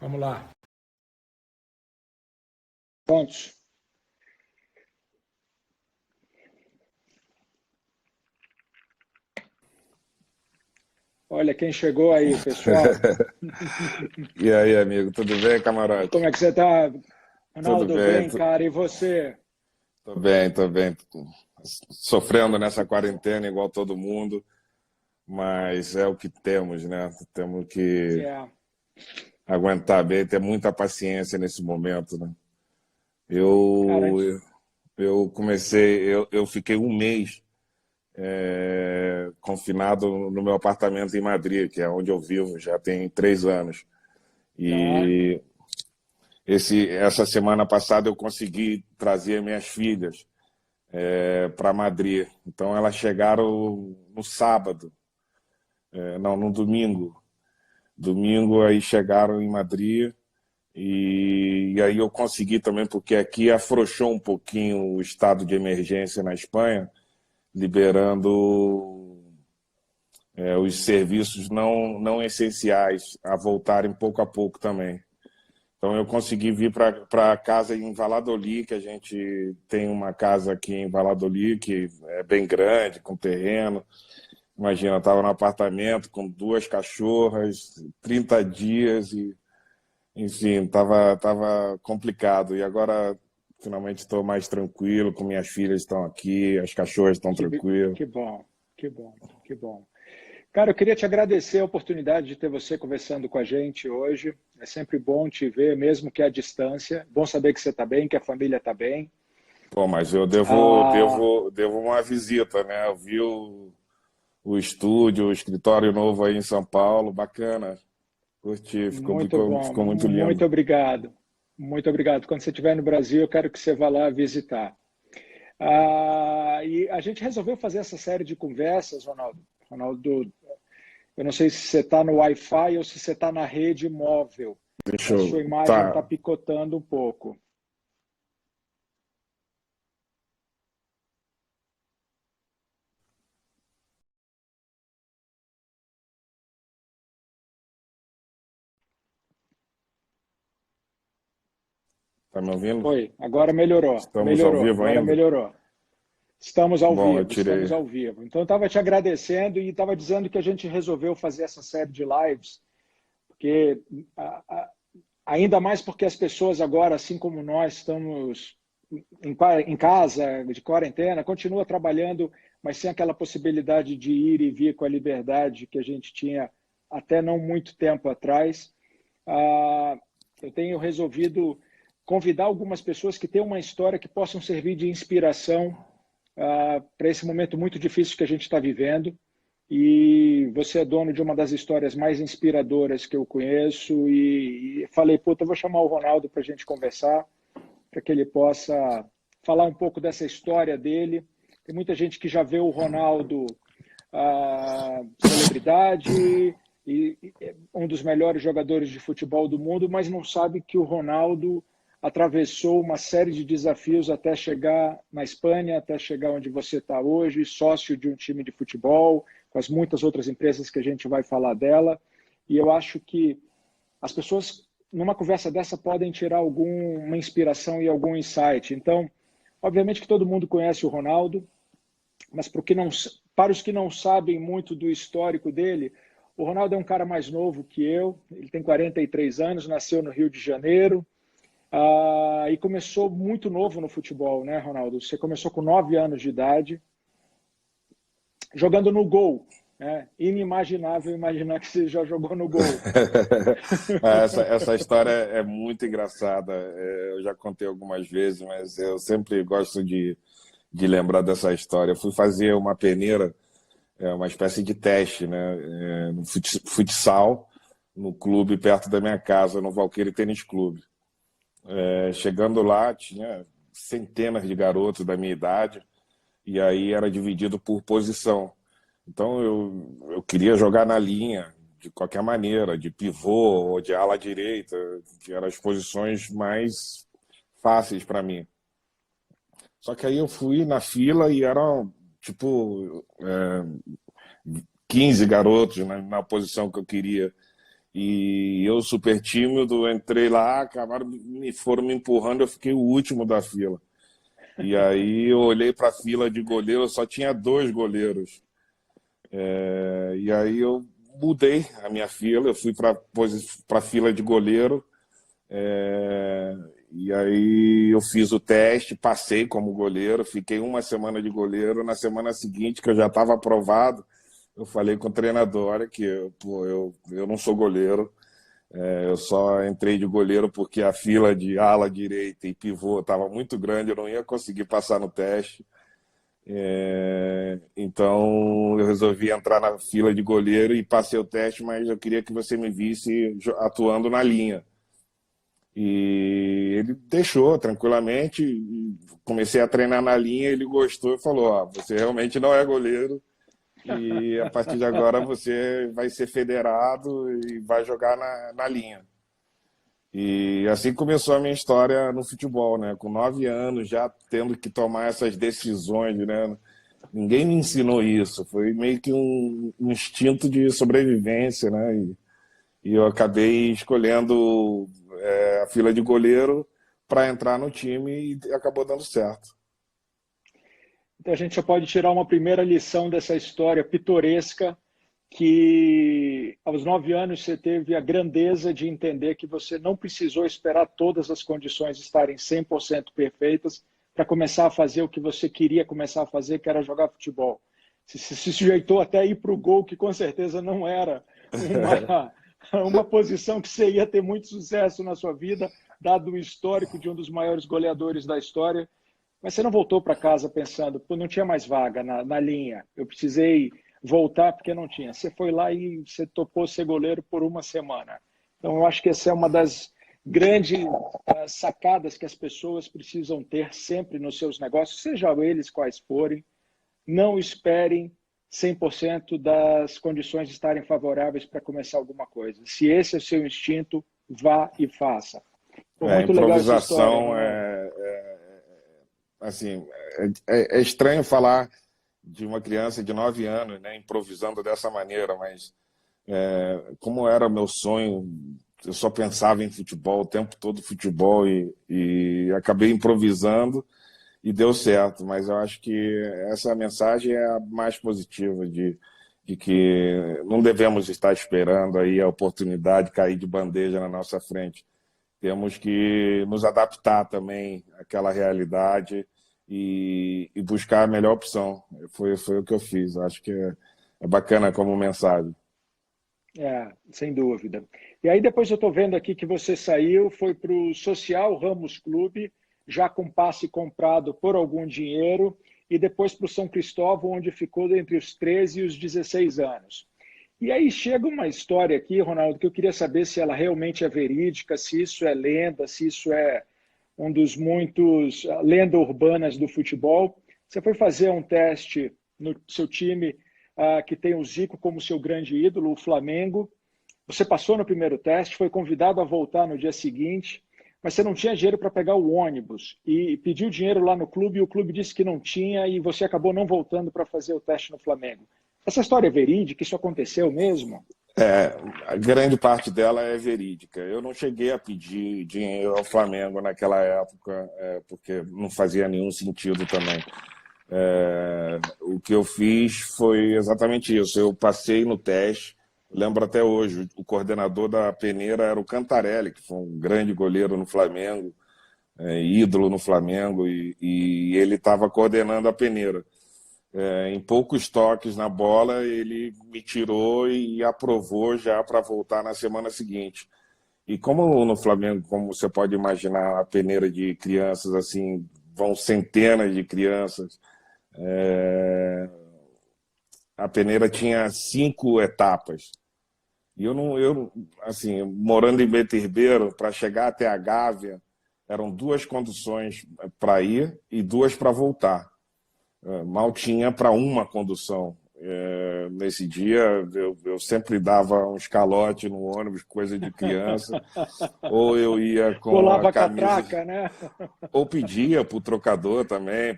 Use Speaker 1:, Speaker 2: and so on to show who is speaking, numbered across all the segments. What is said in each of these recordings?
Speaker 1: Vamos lá.
Speaker 2: Pontos. Olha quem chegou aí, pessoal.
Speaker 3: E aí, amigo, tudo bem, camarote?
Speaker 2: Como é que você está,
Speaker 3: Tudo
Speaker 2: Ronaldo?
Speaker 3: bem,
Speaker 2: Bem, cara, e você?
Speaker 3: tô bem, tô bem. Sofrendo nessa quarentena igual todo mundo, mas é o que temos, né? Temos que
Speaker 2: É,
Speaker 3: aguentar bem, ter muita paciência nesse momento, né?
Speaker 2: cara,
Speaker 3: Eu comecei, eu fiquei um mês confinado no meu apartamento em Madrid, que é onde eu vivo, já tem 3 anos.
Speaker 2: tá,
Speaker 3: E essa semana passada eu consegui trazer minhas filhas para Madrid. Então elas chegaram no sábado, não, no domingo. Domingo aí chegaram em Madrid e aí eu consegui também, porque aqui afrouxou um pouquinho o estado de emergência na Espanha, liberando os serviços não essenciais a voltarem pouco a pouco também. Então eu consegui vir para casa em Valladolid, que a gente tem uma casa aqui em Valladolid que é bem grande, com terreno. Imagina, eu estava no apartamento com 2 cachorras, 30 dias e, enfim, tava complicado. E agora finalmente estou mais tranquilo, com minhas filhas estão aqui, as cachorras estão
Speaker 2: que,
Speaker 3: tranquilas.
Speaker 2: que bom, que bom, que bom. Cara, eu queria te agradecer a oportunidade de ter você conversando com a gente hoje. É sempre bom te ver, mesmo que à distância. Bom saber que você está bem, que a família está bem.
Speaker 3: Pô, mas eu devo,
Speaker 2: Ah,
Speaker 3: devo, devo uma visita, né? Eu vi o estúdio, o escritório novo aí em São Paulo, bacana. Curti,
Speaker 2: muito bom,
Speaker 3: ficou muito lindo.
Speaker 2: muito obrigado. Muito obrigado. Quando você estiver no Brasil, eu quero que você vá lá visitar. E a gente resolveu fazer essa série de conversas, Ronaldo. Ronaldo, eu não sei se você está no Wi-Fi ou se você está na rede móvel.
Speaker 3: Deixa
Speaker 2: A sua
Speaker 3: eu.
Speaker 2: imagem está
Speaker 3: Tá,
Speaker 2: picotando um pouco.
Speaker 3: tá me ouvindo?
Speaker 2: Oi, agora melhorou,
Speaker 3: Estamos ao
Speaker 2: melhorou,
Speaker 3: vivo
Speaker 2: agora
Speaker 3: ainda?
Speaker 2: melhorou. Estamos ao
Speaker 3: Bom, eu
Speaker 2: vivo,
Speaker 3: tirei.
Speaker 2: estamos ao vivo. Então, eu estava te agradecendo e estava dizendo que a gente resolveu fazer essa série de lives, porque ainda mais porque as pessoas agora, assim como nós, estamos em casa, de quarentena, continua trabalhando, mas sem aquela possibilidade de ir e vir com a liberdade que a gente tinha até não muito tempo atrás. Eu tenho resolvido convidar algumas pessoas que têm uma história que possam servir de inspiração para esse momento muito difícil que a gente está vivendo. E você é dono de uma das histórias mais inspiradoras que eu conheço. E falei, puta, eu vou chamar o Ronaldo para a gente conversar, para que ele possa falar um pouco dessa história dele. Tem muita gente que já vê o Ronaldo celebridade e um dos melhores jogadores de futebol do mundo, mas não sabe que o Ronaldo atravessou uma série de desafios até chegar na Espanha, até chegar onde você está hoje, sócio de um time de futebol, com as muitas outras empresas que a gente vai falar dela. E eu acho que as pessoas, numa conversa dessa, podem tirar alguma inspiração e algum insight. Então, obviamente que todo mundo conhece o Ronaldo, mas para os que não sabem muito do histórico dele, o Ronaldo é um cara mais novo que eu, ele tem 43 anos, nasceu no Rio de Janeiro, e começou muito novo no futebol, né, Ronaldo? Você começou com 9 anos de idade, jogando no gol. É inimaginável imaginar que você já jogou no gol.
Speaker 3: Essa história é muito engraçada. Eu já contei algumas vezes, mas eu sempre gosto de lembrar dessa história. Eu fui fazer uma peneira, uma espécie de teste, né, no futsal, no clube perto da minha casa, no Valqueire Tênis Clube. Chegando lá, tinha centenas de garotos da minha idade, e aí era dividido por posição. Então eu queria jogar na linha, de qualquer maneira, de pivô ou de ala direita, que eram as posições mais fáceis para mim. Só que aí eu fui na fila e eram, tipo, 15 garotos na posição que eu queria. E eu, super tímido, entrei lá, foram me empurrando, eu fiquei o último da fila. E aí eu olhei para a fila de goleiro, só tinha 2 goleiros. E aí eu mudei a minha fila, eu fui para a fila de goleiro. E aí eu fiz o teste, passei como goleiro, fiquei uma semana de goleiro. Na semana seguinte, que eu já estava aprovado, eu falei com o treinador: olha que eu não sou goleiro, eu só entrei de goleiro porque a fila de ala direita e pivô estava muito grande, eu não ia conseguir passar no teste. Então eu resolvi entrar na fila de goleiro e passei o teste, mas eu queria que você me visse atuando na linha. E ele deixou tranquilamente, comecei a treinar na linha, ele gostou e falou: você realmente não é goleiro, e a partir de agora você vai ser federado e vai jogar na linha. E assim começou a minha história no futebol, né? Com 9 anos, já tendo que tomar essas decisões, né? Ninguém me ensinou isso, foi meio que um instinto de sobrevivência, né? E eu acabei escolhendo a fila de goleiro para entrar no time e acabou dando certo.
Speaker 2: Então a gente já pode tirar uma primeira lição dessa história pitoresca, que aos 9 anos você teve a grandeza de entender que você não precisou esperar todas as condições estarem 100% perfeitas para começar a fazer o que você queria começar a fazer, que era jogar futebol. Você se sujeitou até a ir para o gol, que com certeza não era uma posição que você ia ter muito sucesso na sua vida, dado o histórico de um dos maiores goleadores da história. Mas você não voltou para casa pensando: pô, não tinha mais vaga na linha, eu precisei voltar porque não tinha. Você foi lá e você topou ser goleiro por uma semana. Então, eu acho que essa é uma das grandes sacadas que as pessoas precisam ter sempre nos seus negócios, seja eles quais forem. Não esperem 100% das condições estarem favoráveis para começar alguma coisa. Se esse é o seu instinto, vá e faça. Foi muito legal essa história,
Speaker 3: improvisação assim, é estranho falar de uma criança de 9 anos, né, improvisando dessa maneira, mas como era meu sonho, eu só pensava em futebol, o tempo todo futebol, e acabei improvisando e deu certo. Mas eu acho que essa mensagem é a mais positiva, de que não devemos estar esperando aí a oportunidade cair de bandeja na nossa frente. Temos que nos adaptar também àquela realidade e buscar a melhor opção. Foi o que eu fiz. Acho que é bacana como mensagem.
Speaker 2: Sem dúvida. E aí depois eu estou vendo aqui que você saiu, foi para o Social Ramos Clube, já com passe comprado por algum dinheiro, e depois para o São Cristóvão, onde ficou entre os 13 e os 16 anos. E aí chega uma história aqui, Ronaldo, que eu queria saber se ela realmente é verídica, se isso é lenda, se isso é um dos muitos lendas urbanas do futebol. Você foi fazer um teste no seu time que tem o Zico como seu grande ídolo, o Flamengo. Você passou no primeiro teste, foi convidado a voltar no dia seguinte, mas você não tinha dinheiro para pegar o ônibus e pediu dinheiro lá no clube e o clube disse que não tinha e você acabou não voltando para fazer o teste no Flamengo. Essa história é verídica? Isso aconteceu mesmo?
Speaker 3: A grande parte dela é verídica. Eu não cheguei a pedir dinheiro ao Flamengo naquela época, porque não fazia nenhum sentido também. O que eu fiz foi exatamente isso. Eu passei no teste, lembro até hoje, o coordenador da peneira era o Cantarelli, que foi um grande goleiro no Flamengo, ídolo no Flamengo, e ele estava coordenando a peneira. Em poucos toques na bola, ele me tirou e aprovou já para voltar na semana seguinte. E como no Flamengo, como você pode imaginar, a peneira de crianças, assim, vão centenas de crianças, a peneira tinha 5 etapas. E eu assim, morando em Bento Ribeiro, para chegar até a Gávea, eram 2 conduções para ir e 2 para voltar. Mal tinha para uma condução. Nesse dia, eu sempre dava um escalote no ônibus, coisa de criança, ou eu ia com
Speaker 2: Colava
Speaker 3: a camisa,
Speaker 2: catraca, né?
Speaker 3: ou pedia para o trocador também,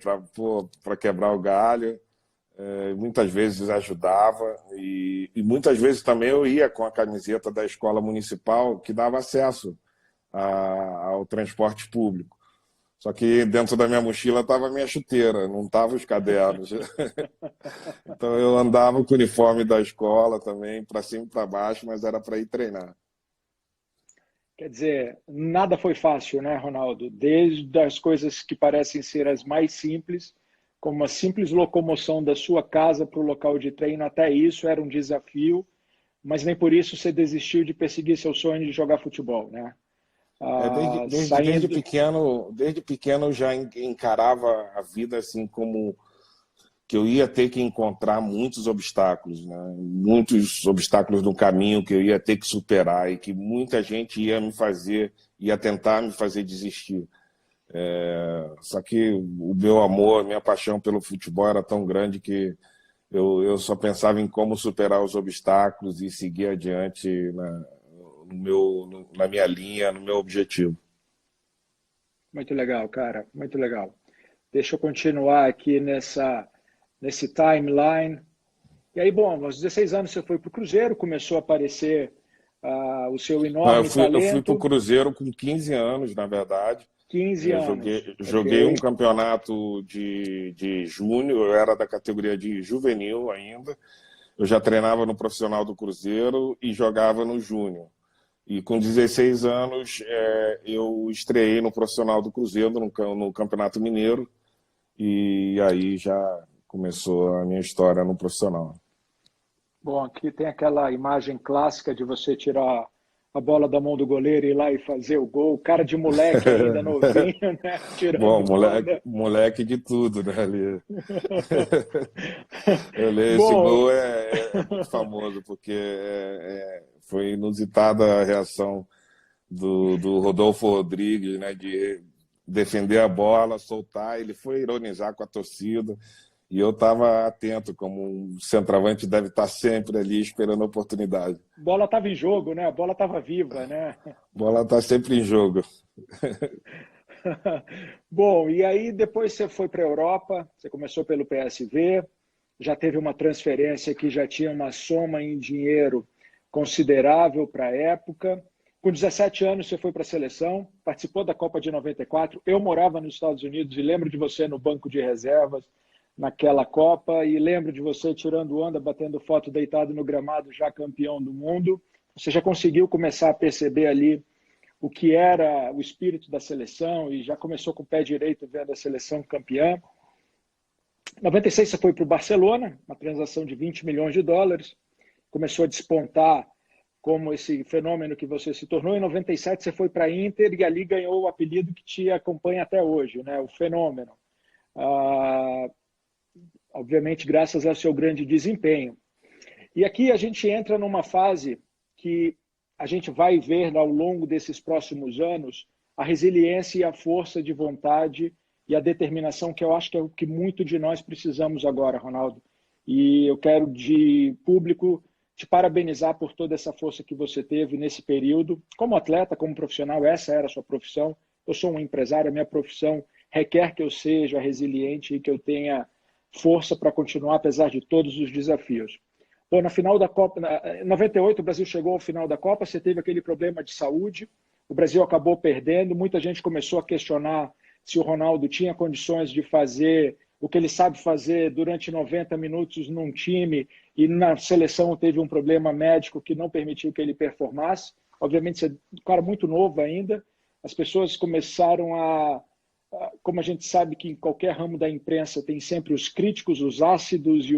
Speaker 3: para quebrar o galho. muitas vezes ajudava e muitas vezes também eu ia com a camiseta da escola municipal que dava acesso ao transporte público. Só que dentro da minha mochila estava a minha chuteira, não estavam os cadernos. Então eu andava com o uniforme da escola também, para cima e para baixo, mas era para ir treinar.
Speaker 2: Quer dizer, nada foi fácil, né, Ronaldo? Desde as coisas que parecem ser as mais simples, como a simples locomoção da sua casa para o local de treino, até isso era um desafio, mas nem por isso você desistiu de perseguir seu sonho de jogar futebol, né? Saindo.
Speaker 3: Desde pequeno eu já encarava a vida assim como que eu ia ter que encontrar muitos obstáculos, né? Muitos obstáculos no caminho que eu ia ter que superar e que muita gente ia tentar me fazer desistir. Só que o meu amor, a minha paixão pelo futebol era tão grande que eu só pensava em como superar os obstáculos e seguir adiante na minha linha, no meu objetivo.
Speaker 2: Muito legal, cara, muito legal. Deixa eu continuar aqui nesse timeline. E aí, bom, aos 16 anos você foi para o Cruzeiro, começou a aparecer o seu
Speaker 3: Não,
Speaker 2: enorme
Speaker 3: eu fui para o
Speaker 2: talento.
Speaker 3: Cruzeiro com 15 anos, na verdade.
Speaker 2: 15
Speaker 3: Eu
Speaker 2: anos,
Speaker 3: joguei um
Speaker 2: ok.
Speaker 3: campeonato de júnior, eu era da categoria de juvenil ainda. Eu já treinava no profissional do Cruzeiro e jogava no júnior. E com 16 anos eu estreiei no profissional do Cruzeiro, no Campeonato Mineiro. E aí já começou a minha história no profissional.
Speaker 2: Bom, aqui tem aquela imagem clássica de você tirar a bola da mão do goleiro e ir lá e fazer o gol. Cara de moleque ainda, novinho, né?
Speaker 3: Bom,
Speaker 2: Tirando onda.
Speaker 3: moleque de tudo, né, ali. Esse
Speaker 2: Bom,
Speaker 3: gol é muito famoso, porque foi inusitada a reação do Rodolfo Rodrigues, né, de defender a bola, soltar, ele foi ironizar com a torcida, e eu estava atento, como um centroavante deve estar sempre ali esperando a oportunidade.
Speaker 2: bola estava em jogo, né? A bola estava viva, né?
Speaker 3: A bola está sempre em jogo.
Speaker 2: Bom, e aí depois você foi para a Europa, você começou pelo PSV, já teve uma transferência que já tinha uma soma em dinheiro considerável para a época. Com 17 anos você foi para a seleção, participou da Copa de 94. Eu morava nos Estados Unidos e lembro de você no banco de reservas naquela Copa e lembro de você tirando onda, batendo foto deitado no gramado, já campeão do mundo. Você já conseguiu começar a perceber ali o que era o espírito da seleção e já começou com o pé direito vendo a seleção campeã. Em 96 você foi para o Barcelona, uma transação de 20 milhões de dólares, começou a despontar como esse fenômeno que você se tornou. Em 97 você foi para a Inter e ali ganhou o apelido que te acompanha até hoje, né? O fenômeno. Obviamente graças ao seu grande desempenho. E aqui a gente entra numa fase que a gente vai ver ao longo desses próximos anos a resiliência e a força de vontade e a determinação, que eu acho que é o que muito de nós precisamos agora, Ronaldo. E eu quero, de público, te parabenizar por toda essa força que você teve nesse período. Como atleta, como profissional, essa era a sua profissão. Eu sou um empresário, a minha profissão requer que eu seja resiliente e que eu tenha força para continuar, apesar de todos os desafios. Bom, na final da Copa, em 98, o Brasil chegou ao final da Copa, você teve aquele problema de saúde, o Brasil acabou perdendo, muita gente começou a questionar se o Ronaldo tinha condições de fazer o que ele sabe fazer durante 90 minutos num time, e na seleção teve um problema médico que não permitiu que ele performasse. Obviamente, você é um cara muito novo ainda, as pessoas começaram como a gente sabe que em qualquer ramo da imprensa tem sempre os críticos, os ácidos e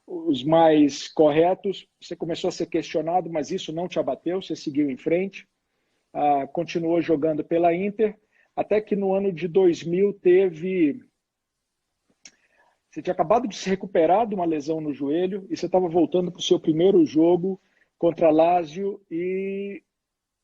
Speaker 2: os mais corretos. Você começou a ser questionado, mas isso não te abateu, você seguiu em frente, continuou jogando pela Inter, até que no ano de 2000 você tinha acabado de se recuperar de uma lesão no joelho e você estava voltando para o seu primeiro jogo contra a Lazio e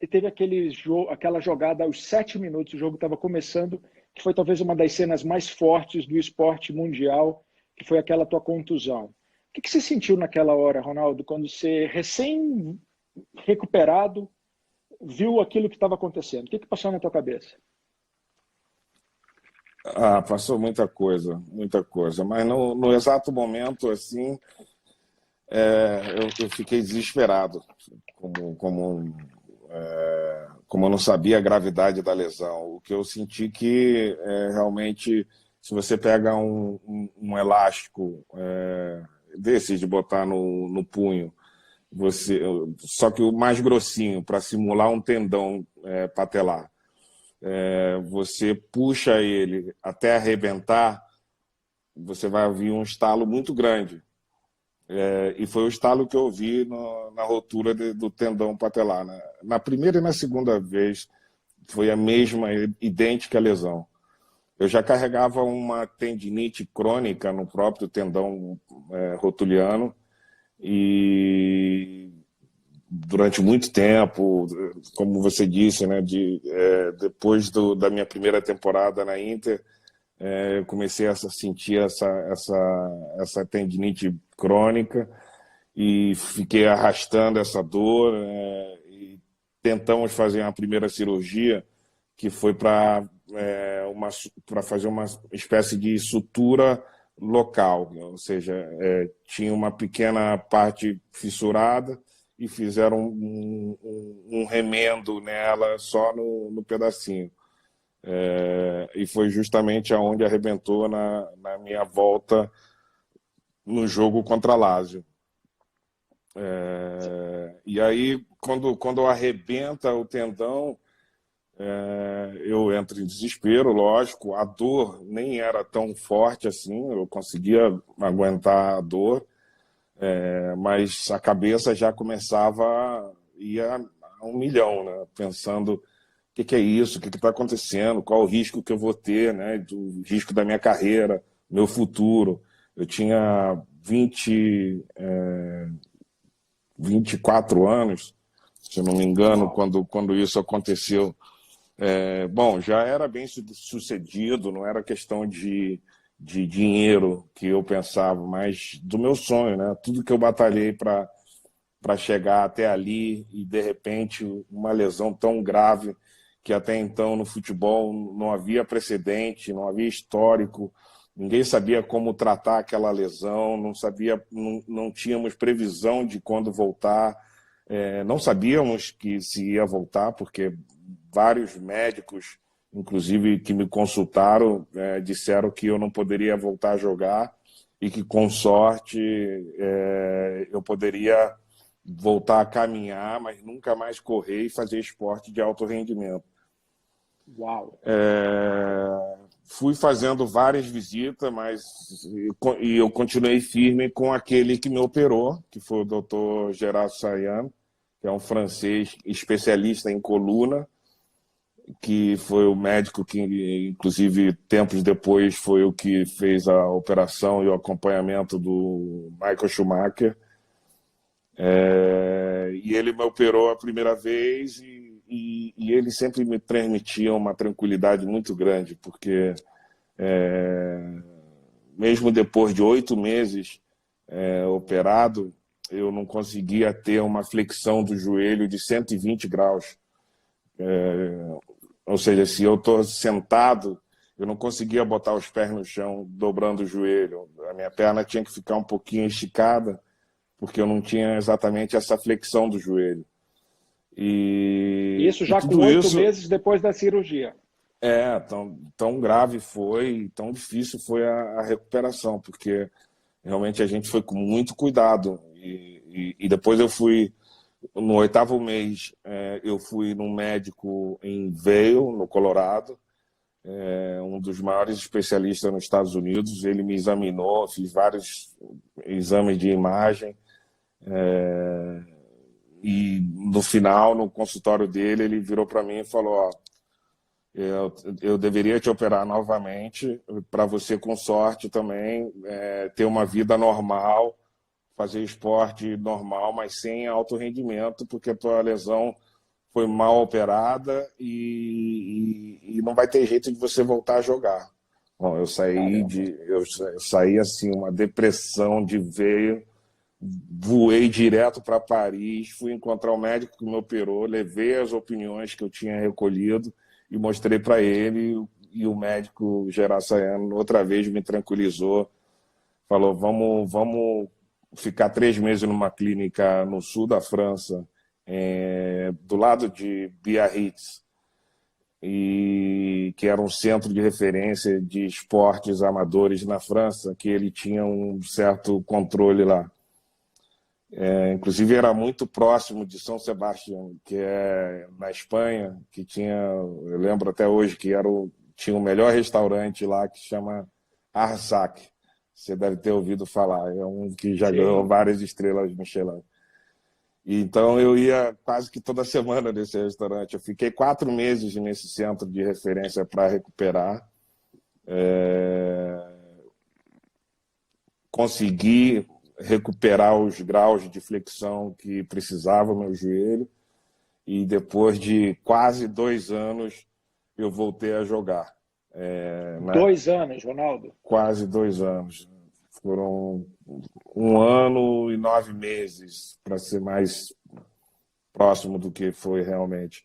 Speaker 2: teve aquela jogada aos 7 minutos, o jogo estava começando, que foi talvez uma das cenas mais fortes do esporte mundial, que foi aquela tua contusão. O que você sentiu naquela hora, Ronaldo, quando você, recém-recuperado, viu aquilo que estava acontecendo? O que passou na tua cabeça?
Speaker 3: Ah, passou muita coisa. Mas no exato momento, assim, eu fiquei desesperado, como eu não sabia a gravidade da lesão. O que eu senti que realmente, se você pega um elástico desse de botar no punho, você, só que o mais grossinho, para simular um tendão patelar, você puxa ele até arrebentar, você vai ouvir um estalo muito grande. E foi o estalo que eu vi na rotura do tendão patelar. Né? Na primeira e na segunda vez foi a mesma, idêntica lesão. Eu já carregava uma tendinite crônica no próprio tendão rotuliano e durante muito tempo, como você disse, né, depois da minha primeira temporada na Inter, eu comecei a sentir essa tendinite crônica e fiquei arrastando essa dor. E tentamos fazer uma primeira cirurgia que foi para fazer uma espécie de sutura local, ou seja, tinha uma pequena parte fissurada e fizeram um remendo nela só no pedacinho. E foi justamente aonde arrebentou na minha volta no jogo contra a Lazio. E aí, quando arrebenta o tendão, eu entro em desespero, lógico. A dor nem era tão forte assim, eu conseguia aguentar a dor, mas a cabeça já começava a ir a 1 milhão, né? Pensando o que é isso, o que está acontecendo, qual o risco que eu vou ter, né? O risco da minha carreira, meu futuro. Eu tinha 24 anos, se eu não me engano, quando isso aconteceu. Bom, já era bem sucedido, não era questão de dinheiro que eu pensava, mas do meu sonho, né? Tudo que eu batalhei para chegar até ali e, de repente, uma lesão tão grave que até então no futebol não havia precedente, não havia histórico, ninguém sabia como tratar aquela lesão, não tínhamos previsão de quando voltar, não sabíamos que se ia voltar, porque vários médicos, inclusive que me consultaram, disseram que eu não poderia voltar a jogar e que, com sorte, eu poderia voltar a caminhar, mas nunca mais correr e fazer esporte de alto rendimento.
Speaker 2: Uau!
Speaker 3: Fui fazendo várias visitas, e eu continuei firme com aquele que me operou, que foi o Dr. Gerard Sayan, que é um francês especialista em coluna, que foi o médico que, inclusive, tempos depois, foi o que fez a operação e o acompanhamento do Michael Schumacher. E ele me operou a primeira vez e ele sempre me transmitia uma tranquilidade muito grande, porque mesmo depois de 8 meses operado, eu não conseguia ter uma flexão do joelho de 120 graus. Ou seja, se eu estou sentado, eu não conseguia botar os pés no chão, dobrando o joelho. A minha perna tinha que ficar um pouquinho esticada, porque eu não tinha exatamente essa flexão do joelho.
Speaker 2: Isso já com 8 meses depois da cirurgia.
Speaker 3: Tão grave foi, tão difícil foi a recuperação, porque realmente a gente foi com muito cuidado. E depois eu fui, no 8º mês, eu fui num médico em Vail, no Colorado, um dos maiores especialistas nos Estados Unidos. Ele me examinou, fiz vários exames de imagem, e no final, no consultório dele, ele virou para mim e falou: ó, eu deveria te operar novamente para você, com sorte também, ter uma vida normal, fazer esporte normal, mas sem alto rendimento, porque a tua lesão foi mal operada e não vai ter jeito de você voltar a jogar. Bom, eu saí assim, uma depressão de veio, voei direto para Paris, fui encontrar o médico que me operou, levei as opiniões que eu tinha recolhido e mostrei para ele e o médico Geraçaiano outra vez me tranquilizou, falou, vamos ficar 3 meses numa clínica no sul da França, do lado de Biarritz, e que era um centro de referência de esportes amadores na França, que ele tinha um certo controle lá. Inclusive era muito próximo de São Sebastião, que é na Espanha, que tinha, eu lembro até hoje que tinha o melhor restaurante lá que chama Arsac. Você deve ter ouvido falar, é um que já ganhou várias estrelas Michelin. E então eu ia quase que toda semana nesse restaurante. Eu fiquei 4 meses nesse centro de referência para recuperar. Consegui recuperar os graus de flexão que precisava meu joelho, e depois de quase 2 anos eu voltei a jogar.
Speaker 2: 2 anos, Ronaldo?
Speaker 3: Quase 2 anos. Foram 1 ano e 9 meses, para ser mais próximo do que foi realmente.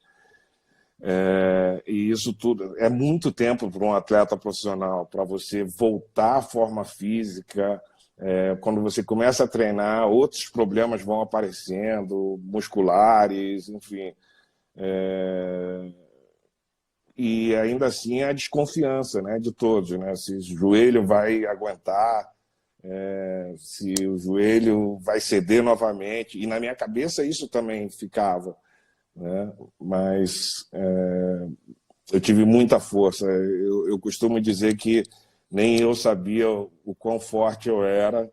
Speaker 3: E isso tudo é muito tempo para um atleta profissional, para você voltar à forma física. Quando você começa a treinar, outros problemas vão aparecendo, musculares, enfim. E ainda assim a desconfiança, né, de todos, né? Se o joelho vai aguentar, se o joelho vai ceder novamente. E na minha cabeça isso também ficava, né? Mas eu tive muita força. Eu costumo dizer que nem eu sabia o quão forte eu era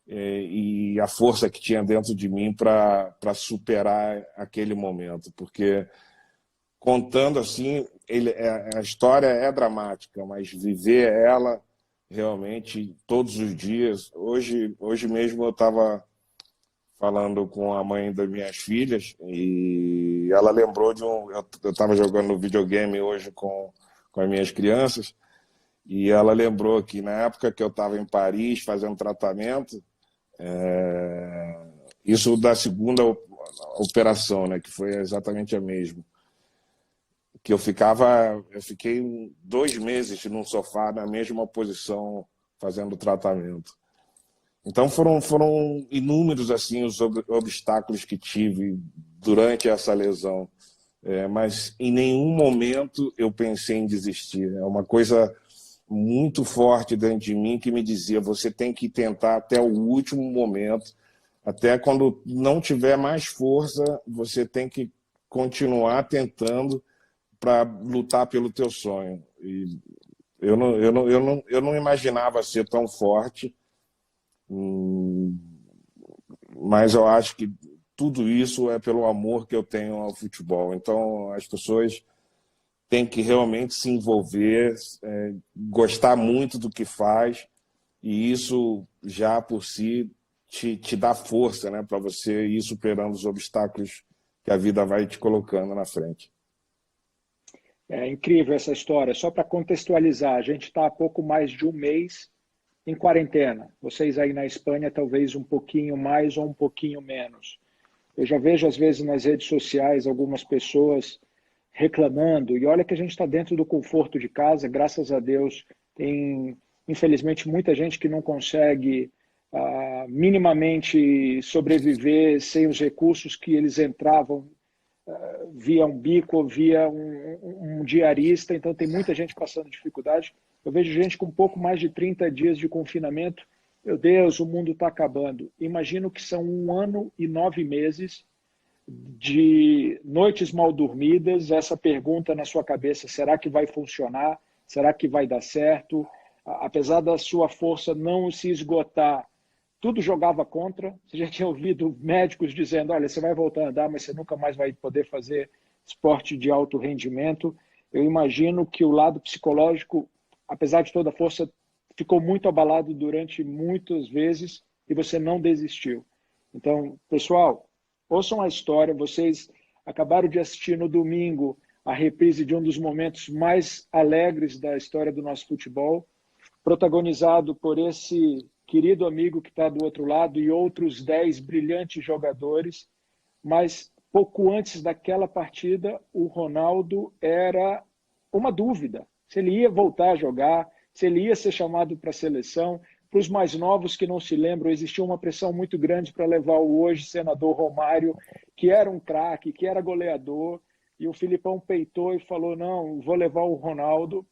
Speaker 3: e a força que tinha dentro de mim para superar aquele momento. Porque, contando assim, a história é dramática, mas viver ela realmente todos os dias. Hoje mesmo eu estava falando com a mãe das minhas filhas e ela lembrou de eu estava jogando videogame hoje com as minhas crianças, e ela lembrou que na época que eu estava em Paris fazendo tratamento, isso da segunda operação, né, que foi exatamente a mesma, que eu fiquei 2 meses num sofá na mesma posição fazendo tratamento. Então foram inúmeros assim os obstáculos que tive durante essa lesão, mas em nenhum momento eu pensei em desistir. É uma coisa muito forte dentro de mim que me dizia: você tem que tentar até o último momento, até quando não tiver mais força, você tem que continuar tentando para lutar pelo teu sonho. E eu não imaginava ser tão forte, mas eu acho que tudo isso é pelo amor que eu tenho ao futebol. Então as pessoas têm que realmente se envolver, gostar muito do que faz, e isso já por si te dá força, né, para você ir superando os obstáculos que a vida vai te colocando na frente.
Speaker 2: É incrível essa história. Só para contextualizar, a gente está há pouco mais de 1 mês em quarentena. Vocês aí na Espanha talvez um pouquinho mais ou um pouquinho menos. Eu já vejo às vezes nas redes sociais algumas pessoas reclamando, e olha que a gente está dentro do conforto de casa, graças a Deus. Tem, infelizmente, muita gente que não consegue minimamente sobreviver sem os recursos que eles entravam via um bico, via um diarista. Então tem muita gente passando dificuldade. Eu vejo gente com um pouco mais de 30 dias de confinamento. Meu Deus, o mundo está acabando. Imagino que são 1 ano e 9 meses de noites mal dormidas, essa pergunta na sua cabeça: será que vai funcionar? Será que vai dar certo? Apesar da sua força não se esgotar, tudo jogava contra. Você já tinha ouvido médicos dizendo: olha, você vai voltar a andar, mas você nunca mais vai poder fazer esporte de alto rendimento. Eu imagino que o lado psicológico, apesar de toda a força, ficou muito abalado durante muitas vezes, e você não desistiu. Então, pessoal, ouçam a história. Vocês acabaram de assistir no domingo a reprise de um dos momentos mais alegres da história do nosso futebol, protagonizado por esse querido amigo que está do outro lado e outros 10 brilhantes jogadores. Mas pouco antes daquela partida, o Ronaldo era uma dúvida. se ele ia voltar a jogar, se ele ia ser chamado para a seleção. Para os mais novos que não se lembram, existia uma pressão muito grande para levar o hoje senador Romário, que era um craque, que era goleador, e o Filipão peitou e falou, não, vou levar o Ronaldo.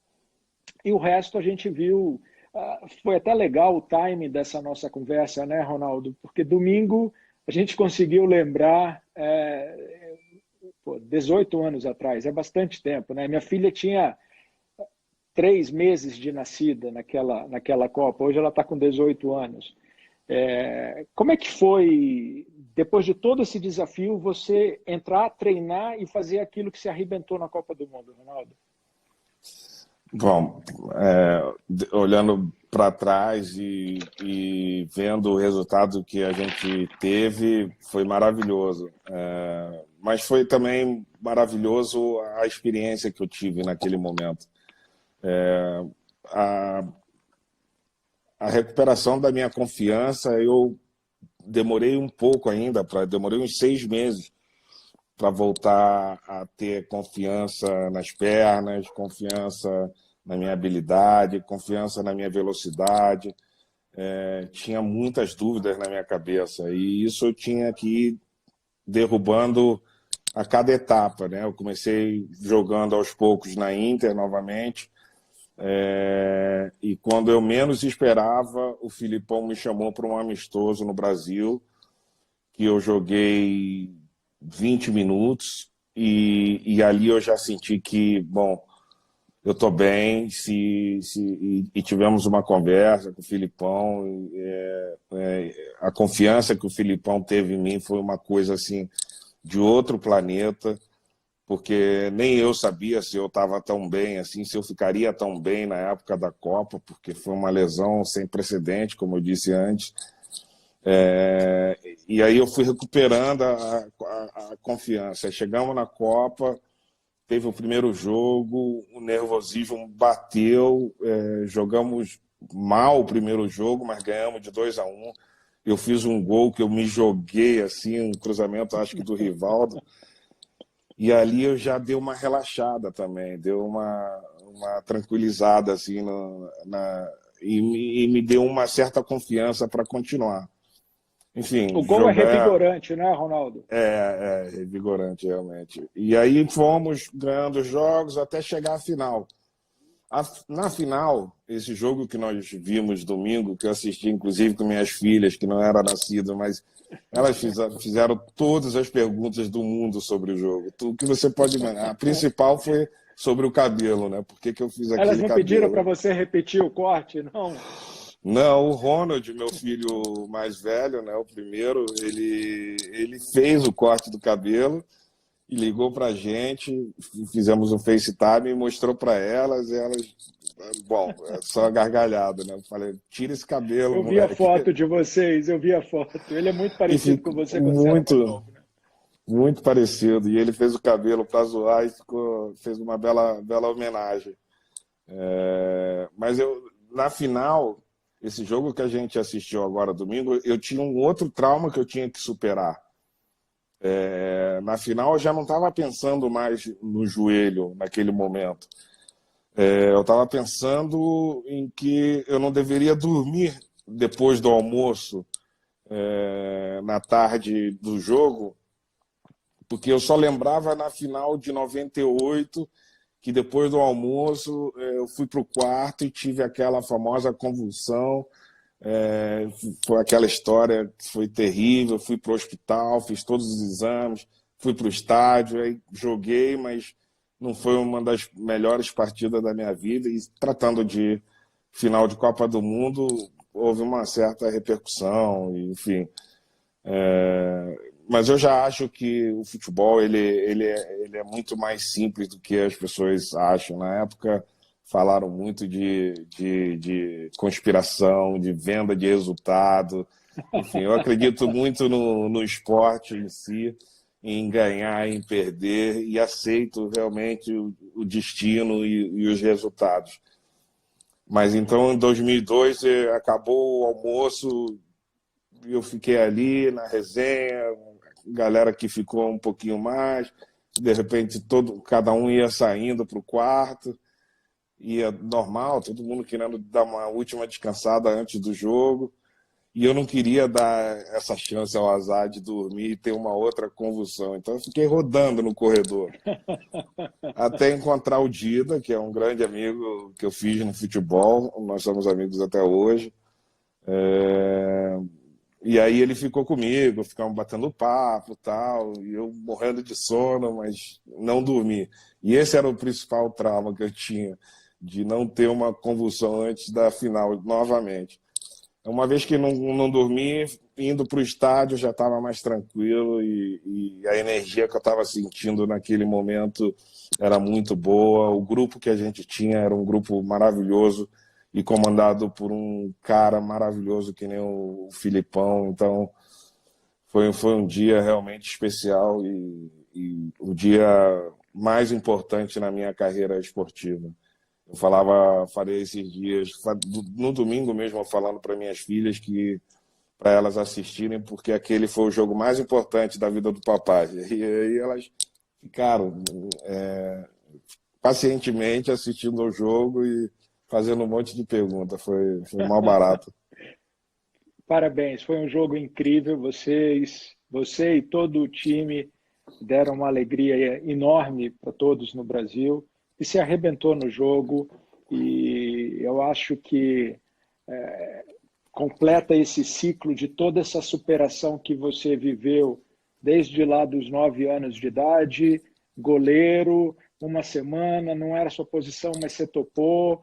Speaker 2: E o resto a gente viu. Foi até legal o time dessa nossa conversa, né, Ronaldo? Porque domingo a gente conseguiu lembrar 18 anos atrás, é bastante tempo, né? Minha filha tinha 3 meses de nascida naquela Copa, hoje ela está com 18 anos. Como é que foi, depois de todo esse desafio, você entrar, treinar e fazer aquilo que se arrebentou na Copa do Mundo, Ronaldo?
Speaker 3: Bom, olhando para trás e vendo o resultado que a gente teve, foi maravilhoso. Mas foi também maravilhoso a experiência que eu tive naquele momento. A recuperação da minha confiança, eu demorei um pouco ainda, demorei uns 6 meses para voltar a ter confiança nas pernas, confiança na minha habilidade, confiança na minha velocidade. Tinha muitas dúvidas na minha cabeça e isso eu tinha que ir derrubando a cada etapa, né? Eu comecei jogando aos poucos na Inter novamente, e quando eu menos esperava, o Filipão me chamou para um amistoso no Brasil, que eu joguei 20 minutos e ali eu já senti que, bom, eu estou bem, e tivemos uma conversa com o Filipão, a confiança que o Filipão teve em mim foi uma coisa assim de outro planeta, porque nem eu sabia se eu estava tão bem assim, se eu ficaria tão bem na época da Copa, porque foi uma lesão sem precedente, como eu disse antes. E aí eu fui recuperando a confiança. Chegamos na Copa, teve o primeiro jogo, o nervosismo bateu, jogamos mal o primeiro jogo, mas ganhamos de 2-1. Eu fiz um gol que eu me joguei assim, um cruzamento, acho que do Rivaldo. E ali eu já dei uma relaxada também, deu uma tranquilizada assim, e me deu uma certa confiança para continuar. Enfim,
Speaker 2: o gol é revigorante, né, Ronaldo?
Speaker 3: É revigorante, realmente. E aí fomos ganhando os jogos até chegar à final. Na final, esse jogo que nós vimos domingo, que eu assisti inclusive com minhas filhas, que não eram nascidas, mas elas fizeram todas as perguntas do mundo sobre o jogo. O que você pode imaginar. A principal foi sobre o cabelo, né? Por que eu fiz aquele cabelo?
Speaker 2: Elas não pediram para você repetir o corte, não?
Speaker 3: Não, o Ronald, meu filho mais velho, né, o primeiro, ele fez o corte do cabelo e ligou para a gente, fizemos um FaceTime e mostrou para elas, e elas, bom, é só gargalhada, né? Eu falei, tira esse cabelo,
Speaker 2: eu vi
Speaker 3: moleque.
Speaker 2: A foto de vocês, eu vi a foto. Ele é muito parecido com você quando você era mais novo, né?
Speaker 3: Muito parecido, e ele fez o cabelo para zoar e fez uma bela homenagem. Mas na final, esse jogo que a gente assistiu agora domingo, eu tinha um outro trauma que eu tinha que superar. Na final eu já não estava pensando mais no joelho naquele momento. Eu estava pensando em que eu não deveria dormir depois do almoço, na tarde do jogo, porque eu só lembrava na final de 98 que depois do almoço eu fui para o quarto e tive aquela famosa convulsão. Foi aquela história que foi terrível. Fui para o hospital, fiz todos os exames, fui para o estádio, aí joguei, mas não foi uma das melhores partidas da minha vida. E tratando de final de Copa do Mundo, houve uma certa repercussão, enfim. Mas eu já acho que o futebol ele é muito mais simples do que as pessoas acham. Na época falaram muito de conspiração, de venda de resultado. Enfim, eu acredito muito no esporte em si, em ganhar, em perder, e aceito realmente o destino e os resultados. Mas então, em 2002, acabou o almoço, eu fiquei ali na resenha, galera que ficou um pouquinho mais, de repente cada um ia saindo para o quarto, e é normal, todo mundo querendo dar uma última descansada antes do jogo, e eu não queria dar essa chance ao azar de dormir e ter uma outra convulsão. Então eu fiquei rodando no corredor, até encontrar o Dida, que é um grande amigo que eu fiz no futebol, nós somos amigos até hoje. E aí ele ficou comigo, ficamos batendo papo e tal, e eu morrendo de sono, mas não dormi. E esse era o principal trauma que eu tinha, de não ter uma convulsão antes da final novamente. Uma vez que não dormi, indo para o estádio já estava mais tranquilo e a energia que eu estava sentindo naquele momento era muito boa. O grupo que a gente tinha era um grupo maravilhoso e comandado por um cara maravilhoso que nem o Filipão. Então foi um dia realmente especial e o dia mais importante na minha carreira esportiva. Eu falei esses dias, no domingo mesmo, falando para minhas filhas que para elas assistirem, porque aquele foi o jogo mais importante da vida do papai. E aí elas ficaram pacientemente assistindo ao jogo e fazendo um monte de perguntas. Foi mal barato.
Speaker 2: Parabéns, foi um jogo incrível. Você e todo o time deram uma alegria enorme para todos no Brasil. E se arrebentou no jogo, e eu acho que completa esse ciclo de toda essa superação que você viveu desde lá dos 9 anos de idade, goleiro, uma semana, não era sua posição, mas você topou,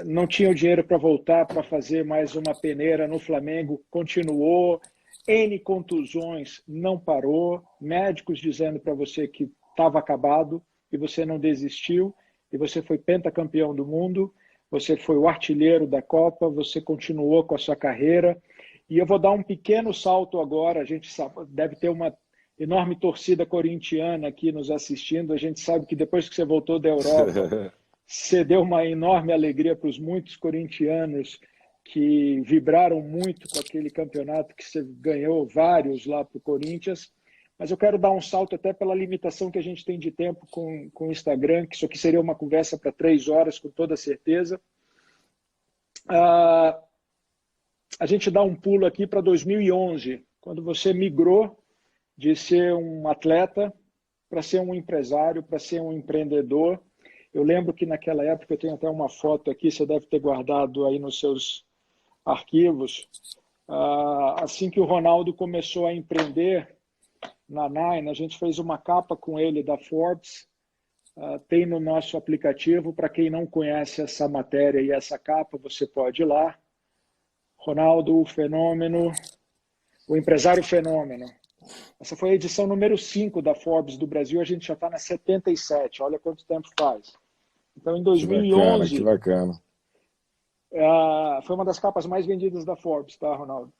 Speaker 2: não tinha o dinheiro para voltar para fazer mais uma peneira no Flamengo, continuou, N contusões, não parou, médicos dizendo para você que estava acabado, e você não desistiu, e você foi pentacampeão do mundo, você foi o artilheiro da Copa, você continuou com a sua carreira, e eu vou dar um pequeno salto agora, a gente sabe, deve ter uma enorme torcida corintiana aqui nos assistindo, a gente sabe que depois que você voltou da Europa, você deu uma enorme alegria para os muitos corintianos que vibraram muito com aquele campeonato que você ganhou vários lá para o Corinthians. Mas eu quero dar um salto até pela limitação que a gente tem de tempo com o Instagram, que isso aqui seria uma conversa para 3 horas, com toda certeza. A gente dá um pulo aqui para 2011, quando você migrou de ser um atleta para ser um empresário, para ser um empreendedor. Eu lembro que naquela época, eu tenho até uma foto aqui, você deve ter guardado aí nos seus arquivos, assim que o Ronaldo começou a empreender, na Nine, a gente fez uma capa com ele da Forbes, tem no nosso aplicativo, para quem não conhece essa matéria e essa capa, você pode ir lá. Ronaldo, o fenômeno, o empresário fenômeno. Essa foi a edição número 5 da Forbes do Brasil, a gente já está na 77, olha quanto tempo faz. Então, em 2011...
Speaker 3: Que bacana.
Speaker 2: Foi uma das capas mais vendidas da Forbes, tá, Ronaldo?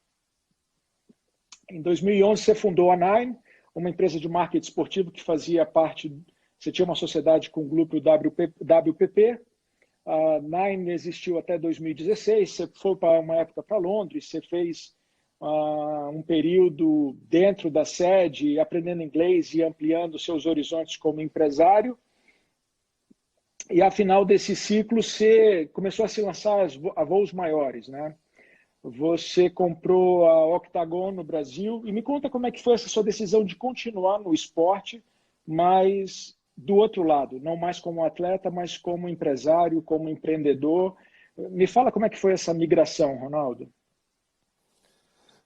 Speaker 2: Em 2011, você fundou a Nine, uma empresa de marketing esportivo que fazia parte, você tinha uma sociedade com o grupo WPP, a Nine existiu até 2016, você foi para uma época para Londres, você fez um período dentro da sede, aprendendo inglês e ampliando seus horizontes como empresário, e ao final desse ciclo você começou a se lançar a voos maiores, né? Você comprou a Octagon no Brasil. E me conta como é que foi essa sua decisão de continuar no esporte, mas do outro lado, não mais como atleta, mas como empresário, como empreendedor. Me fala como é que foi essa migração, Ronaldo.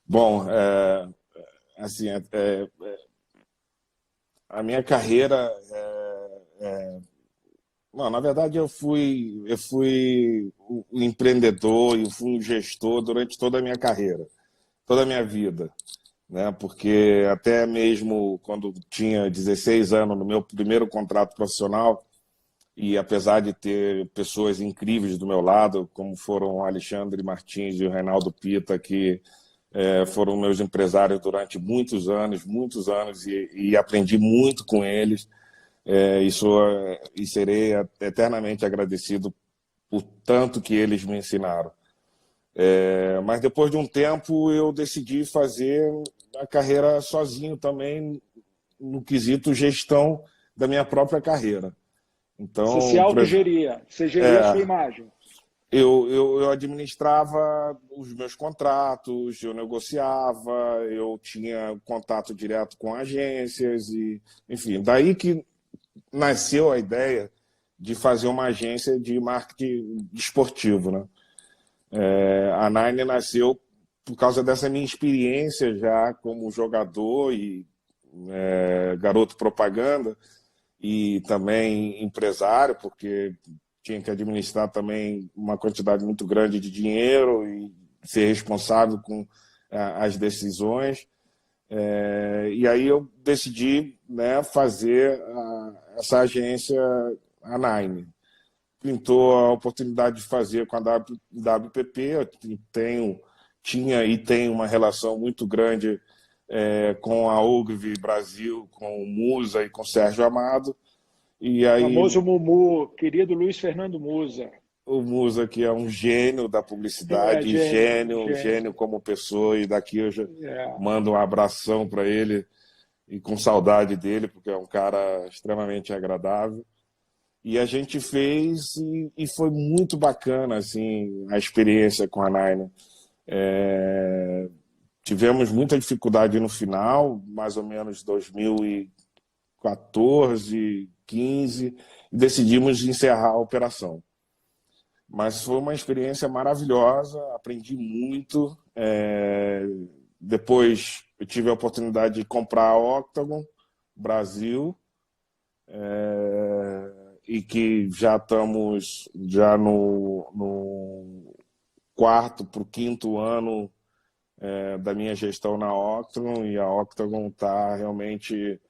Speaker 3: Bom, assim, a minha carreira... Não, na verdade, eu fui um empreendedor e fui um gestor durante toda a minha carreira, toda a minha vida, né? Porque até mesmo quando tinha 16 anos, no meu primeiro contrato profissional, e apesar de ter pessoas incríveis do meu lado, como foram o Alexandre Martins e o Reinaldo Pita, que foram meus empresários durante muitos anos, e aprendi muito com eles. E serei eternamente agradecido por tanto que eles me ensinaram. Mas depois de um tempo eu decidi fazer a carreira sozinho também, no quesito gestão da minha própria carreira.
Speaker 2: Você se
Speaker 3: Então,
Speaker 2: autogeria, você geria a sua
Speaker 3: é,
Speaker 2: imagem.
Speaker 3: eu administrava os meus contratos, eu negociava, eu tinha contato direto com agências e, enfim, daí que nasceu a ideia de fazer uma agência de marketing esportivo, né? A Nine nasceu por causa dessa minha experiência já como jogador e garoto propaganda e também empresário, porque tinha que administrar também uma quantidade muito grande de dinheiro e ser responsável com as decisões. E aí eu decidi, né, fazer essa agência, a Nine. Pintou a oportunidade de fazer com a WPP. Eu tinha e tenho uma relação muito grande com a Ogilvy Brasil, com o Musa e com o Sérgio Amado. E aí
Speaker 2: Famoso Mumu, querido Luiz Fernando Musa.
Speaker 3: o Musa, que é um gênio da
Speaker 2: É,
Speaker 3: publicidade,
Speaker 2: gênio,
Speaker 3: gênio
Speaker 2: gênio.
Speaker 3: como pessoa, e daqui eu já
Speaker 2: É.
Speaker 3: mando um abração para ele e com saudade dele, porque é um cara extremamente agradável. E a gente fez e foi muito bacana assim, a experiência com a Nine. Tivemos muita dificuldade no final, mais ou menos 2014, 15, e decidimos encerrar a operação. Mas foi uma experiência maravilhosa, aprendi muito. Depois eu tive a oportunidade de comprar a Octagon Brasil, e que já estamos já no quarto para o quinto ano da minha gestão na Octagon, e a Octagon está realmente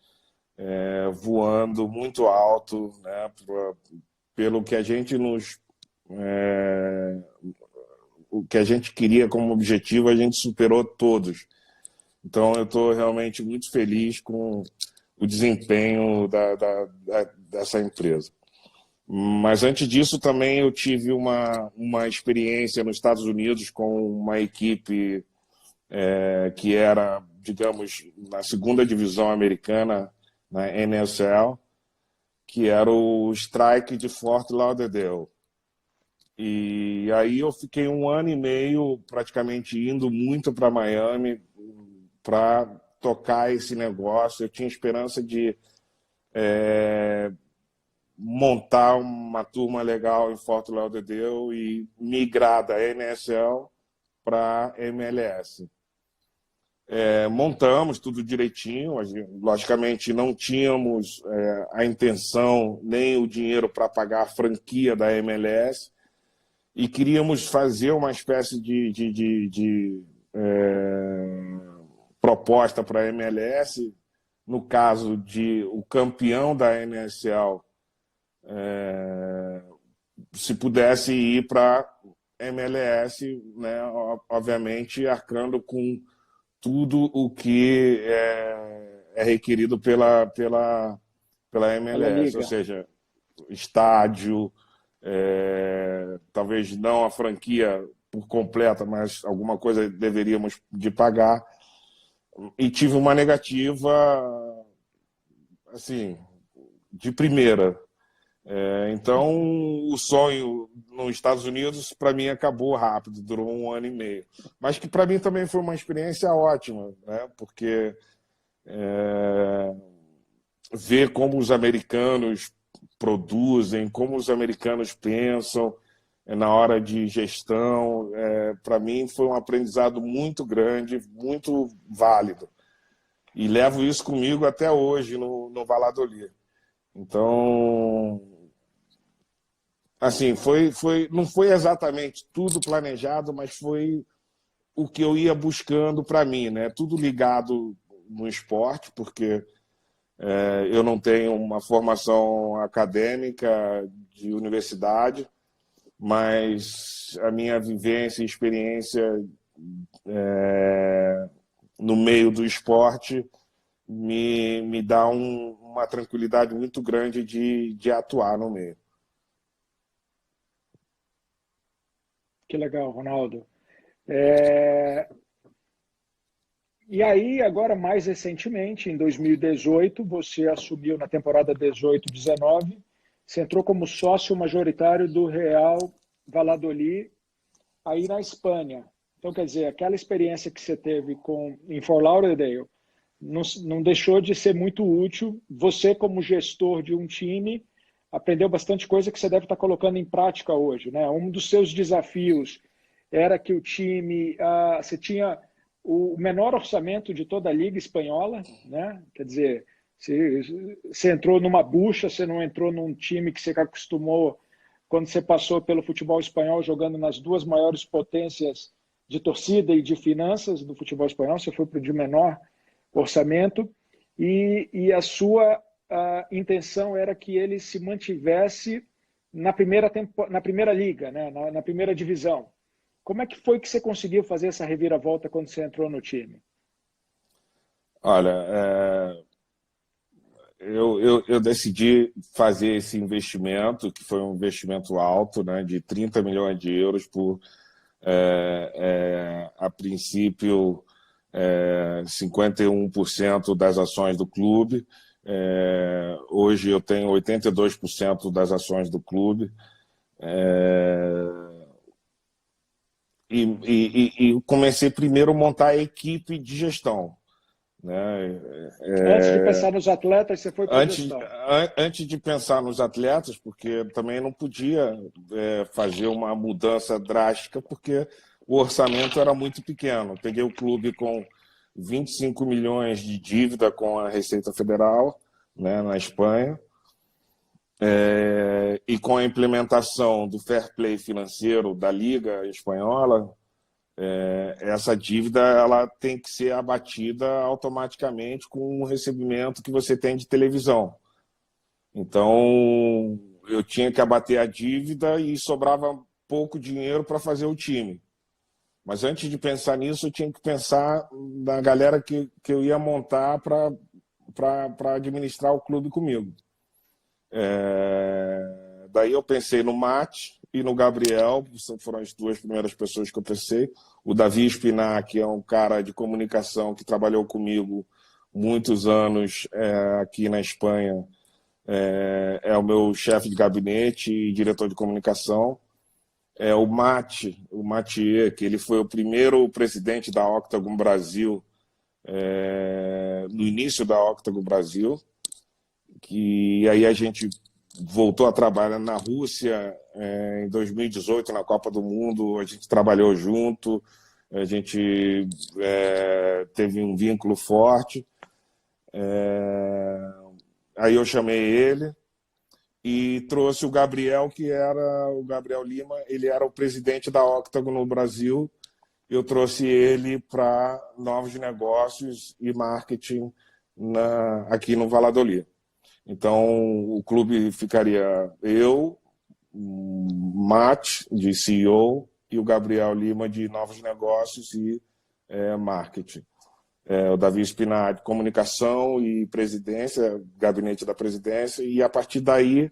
Speaker 3: voando muito alto, né, pelo que a gente o que a gente queria como objetivo, a gente superou todos. Então eu estou realmente muito feliz com o desempenho dessa empresa. Mas antes disso também eu tive uma experiência nos Estados Unidos com uma equipe que era, digamos, na segunda divisão americana, na NSL, que era o Strike de Fort Lauderdale. E aí eu fiquei 1 ano e meio praticamente indo muito para Miami para tocar esse negócio. Eu tinha esperança de montar uma turma legal em Fort Lauderdale e migrar da NSL para MLS. Montamos tudo direitinho, logicamente não tínhamos a intenção nem o dinheiro para pagar a franquia da MLS e queríamos fazer uma espécie de proposta para a MLS, no caso de o campeão da NSL se pudesse ir para MLS, né, obviamente arcando com tudo o que é requerido pela
Speaker 2: Pela
Speaker 3: MLS, ou
Speaker 2: liga.
Speaker 3: seja, estádio, talvez não a franquia por completa, mas alguma coisa deveríamos de pagar. E tive uma negativa, assim, de primeira. Então, o sonho nos Estados Unidos, para mim, acabou rápido, durou 1 ano e meio. Mas que para mim também foi uma experiência ótima, né? Porque ver como os americanos produzem, como os americanos pensam na hora de gestão, para mim foi um aprendizado muito grande, muito válido. E levo isso comigo até hoje no Valladolid. Então, assim, não foi exatamente tudo planejado, mas foi o que eu ia buscando para mim, né? Tudo ligado no esporte, porque eu não tenho uma formação acadêmica de universidade, mas a minha vivência e experiência no meio do esporte me dá uma tranquilidade muito grande de atuar no meio.
Speaker 2: Que legal, Ronaldo. E aí, agora mais recentemente, em 2018, você assumiu na temporada 18-19, você entrou como sócio majoritário do Real Valladolid, aí na Espanha. Então, quer dizer, aquela experiência que você teve em Fort Lauderdale não deixou de ser muito útil. Você, como gestor de um time, aprendeu bastante coisa que você deve estar colocando em prática hoje, né? Um dos seus desafios era que o time, você tinha o menor orçamento de toda a Liga Espanhola, né? Quer dizer, você entrou numa bucha, você não entrou num time que você acostumou quando você passou pelo futebol espanhol jogando nas duas maiores potências de torcida e de finanças do futebol espanhol, você foi para o de menor orçamento, e a sua intenção era que ele se mantivesse na primeira liga, né? na primeira divisão. Como é que foi que você conseguiu fazer essa reviravolta quando você entrou no time?
Speaker 3: Olha, eu decidi fazer esse investimento, que foi um investimento alto, né, de 30 milhões de euros por, a princípio, 51% das ações do clube. Hoje eu tenho 82% das ações do clube. E comecei primeiro a montar a equipe de gestão, né?
Speaker 2: Antes de pensar nos atletas, você foi para a gestão.
Speaker 3: Antes de pensar nos atletas, porque também não podia fazer uma mudança drástica, porque o orçamento era muito pequeno. Peguei o clube com 25 milhões de dívida com a Receita Federal, né, na Espanha, e com a implementação do fair play financeiro da Liga Espanhola, essa dívida ela tem que ser abatida automaticamente com o recebimento que você tem de televisão. Então, eu tinha que abater a dívida e sobrava pouco dinheiro para fazer o time. Mas antes de pensar nisso, eu tinha que pensar na galera que eu ia montar para administrar o clube comigo. Daí eu pensei no Mate e no Gabriel, foram as duas primeiras pessoas que eu pensei. O Davi Spinac é um cara de comunicação que trabalhou comigo muitos anos aqui na Espanha. É o meu chefe de gabinete e diretor de comunicação. O Mathieu, que ele foi o primeiro presidente da Octagon Brasil, no início da Octagon Brasil, que aí a gente voltou a trabalhar na Rússia em 2018, na Copa do Mundo, a gente trabalhou junto, a gente teve um vínculo forte. Aí eu chamei ele e trouxe o Gabriel, que era o Gabriel Lima, ele era o presidente da Octagon no Brasil. Eu trouxe ele para novos negócios e marketing aqui no Valladolid. Então, o clube ficaria eu, Matt, de CEO, e o Gabriel Lima, de novos negócios e marketing. O Davi Spinardi, comunicação e presidência, gabinete da presidência, e a partir daí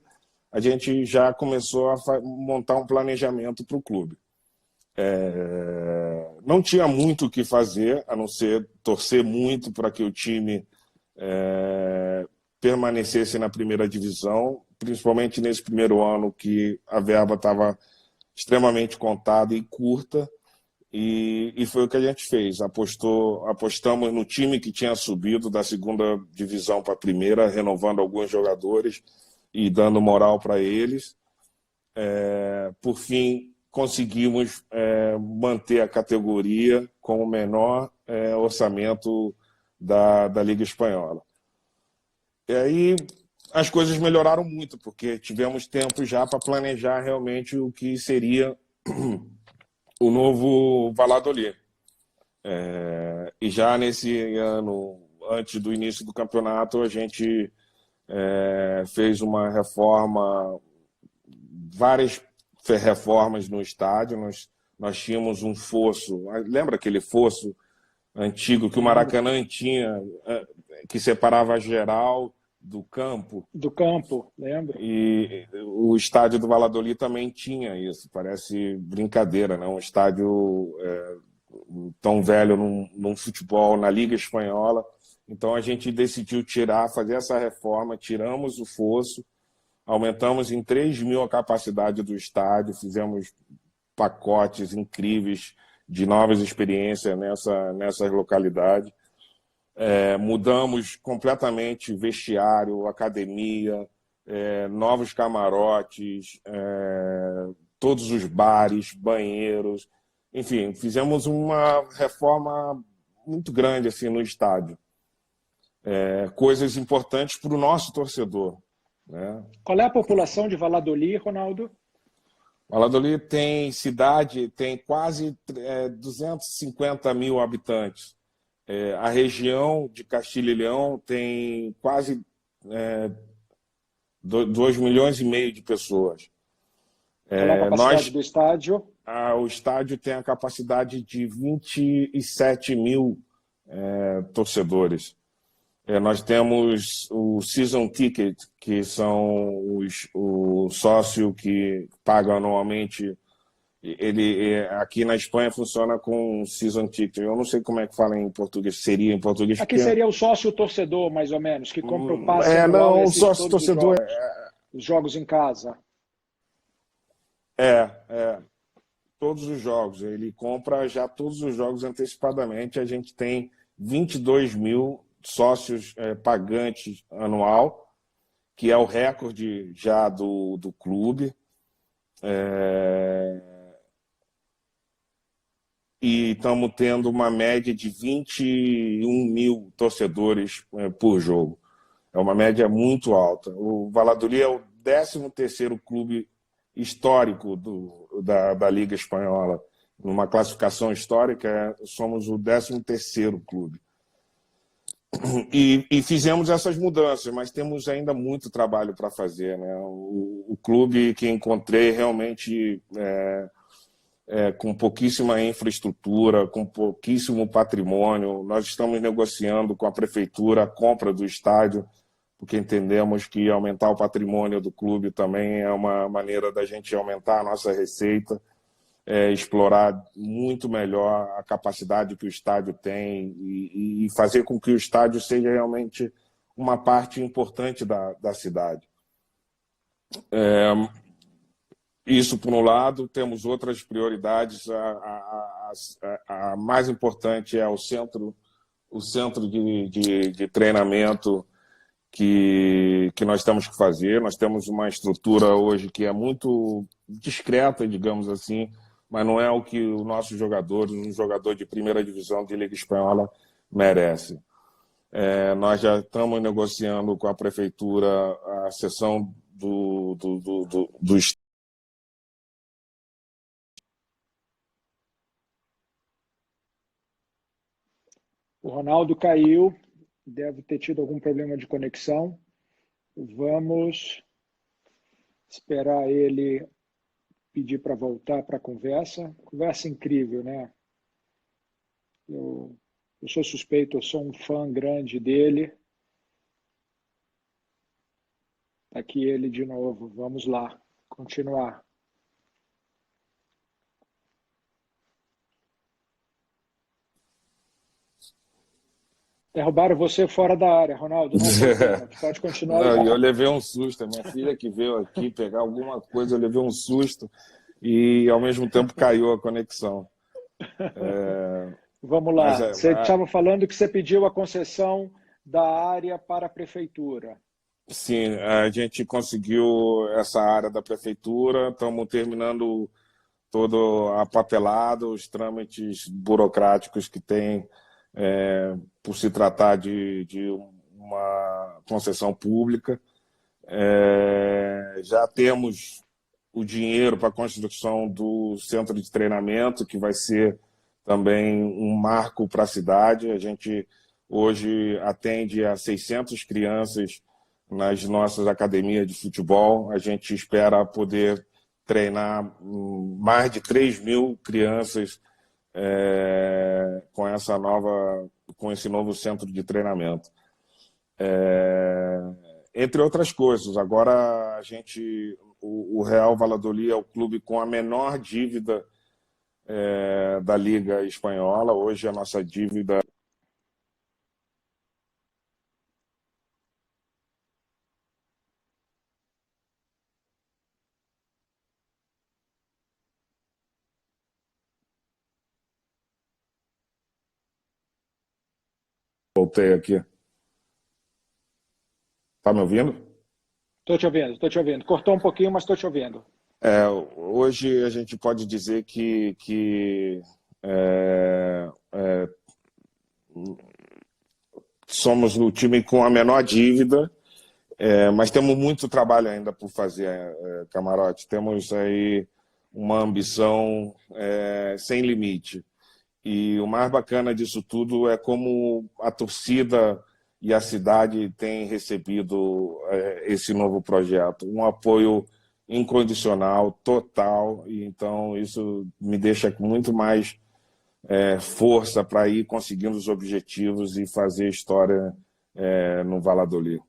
Speaker 3: a gente já começou a montar um planejamento para o clube. Não tinha muito o que fazer, a não ser torcer muito para que o time permanecesse na primeira divisão, principalmente nesse primeiro ano que a verba estava extremamente contada e curta, e foi o que a gente fez. Apostamos no time que tinha subido da segunda divisão para a primeira, renovando alguns jogadores e dando moral para eles. Por fim, conseguimos manter a categoria com o menor orçamento da Liga Espanhola. E aí as coisas melhoraram muito, porque tivemos tempo já para planejar realmente o que seria o novo Valladolid. E já nesse ano, antes do início do campeonato, a gente fez uma reforma, várias reformas no estádio. Nós tínhamos um fosso, lembra aquele fosso antigo que o Maracanã tinha, que separava a geral do campo?
Speaker 2: Do campo, lembra?
Speaker 3: E o estádio do Valladolid também tinha isso. Parece brincadeira, né? Um estádio tão velho num futebol, na Liga Espanhola. Então a gente decidiu fazer essa reforma, tiramos o fosso, aumentamos em 3.000 a capacidade do estádio, fizemos pacotes incríveis de novas experiências nessas localidades. Mudamos completamente vestiário, academia, novos camarotes, todos os bares, banheiros, enfim, fizemos uma reforma muito grande assim, no estádio. Coisas importantes para o nosso torcedor, né?
Speaker 2: Qual é a população de Valladolid, Ronaldo?
Speaker 3: Valladolid tem quase 250 mil habitantes. A região de Castilha e Leão tem quase 2,5 milhões de pessoas.
Speaker 2: Qual é a capacidade do estádio?
Speaker 3: O estádio tem a capacidade de 27 mil torcedores. Nós temos o Season Ticket, que são o sócio que paga anualmente. Aqui na Espanha funciona com Season Ticket. Eu não sei como é que fala em português. Seria em português.
Speaker 2: Aqui seria o sócio torcedor, mais ou menos, que compra o passe anual
Speaker 3: não,
Speaker 2: e
Speaker 3: o sócio torcedor
Speaker 2: os jogos em casa.
Speaker 3: Todos os jogos. Ele compra já todos os jogos antecipadamente. A gente tem 22 mil sócios pagantes anual, que é o recorde já do clube. E estamos tendo uma média de 21 mil torcedores por jogo. É uma média muito alta. O Valladolid é o 13º clube histórico da Liga Espanhola. Numa classificação histórica, somos o 13º clube. E fizemos essas mudanças, mas temos ainda muito trabalho para fazer, né? O clube que encontrei realmente com pouquíssima infraestrutura, com pouquíssimo patrimônio. Nós estamos negociando com a prefeitura a compra do estádio, porque entendemos que aumentar o patrimônio do clube também é uma maneira da gente aumentar a nossa receita, explorar muito melhor a capacidade que o estádio tem e fazer com que o estádio seja realmente uma parte importante da cidade. Isso, por um lado. Temos outras prioridades. A mais importante é o centro de treinamento que nós temos que fazer. Nós temos uma estrutura hoje que é muito discreta, digamos assim, mas não é o que os nossos jogadores, um jogador de primeira divisão de Liga Espanhola, merece. Nós já estamos negociando com a prefeitura a cessão do
Speaker 2: O Ronaldo caiu, deve ter tido algum problema de conexão. Vamos esperar ele pedir para voltar para a conversa. Conversa incrível, né? Eu sou suspeito, eu sou um fã grande dele. Está aqui ele de novo. Vamos lá, continuar. Derrubaram você fora da área, Ronaldo. Não tem problema. Pode continuar.
Speaker 3: Não, eu levei um susto. A minha filha que veio aqui pegar alguma coisa, eu levei um susto e, ao mesmo tempo, caiu a conexão.
Speaker 2: Vamos lá. Você estava falando que você pediu a concessão da área para a prefeitura.
Speaker 3: Sim, a gente conseguiu essa área da prefeitura. Estamos terminando todo a papelada, os trâmites burocráticos que tem por se tratar de uma concessão pública. Já temos o dinheiro para a construção do centro de treinamento, que vai ser também um marco para a cidade. A gente hoje atende a 600 crianças nas nossas academias de futebol. A gente espera poder treinar mais de 3.000 crianças com esse novo centro de treinamento. Entre outras coisas, agora o Real Valladolid é o clube com a menor dívida da Liga Espanhola. Hoje a nossa dívida Voltei aqui. Tá me ouvindo?
Speaker 2: Estou te ouvindo. Cortou um pouquinho, mas estou te ouvindo.
Speaker 3: Hoje a gente pode dizer que é, é, somos o time com a menor dívida, mas temos muito trabalho ainda por fazer, Camarote. Temos aí uma ambição sem limite. E o mais bacana disso tudo é como a torcida e a cidade têm recebido esse novo projeto. Um apoio incondicional, total. E então isso me deixa com muito mais força para ir conseguindo os objetivos e fazer história no Valladolid.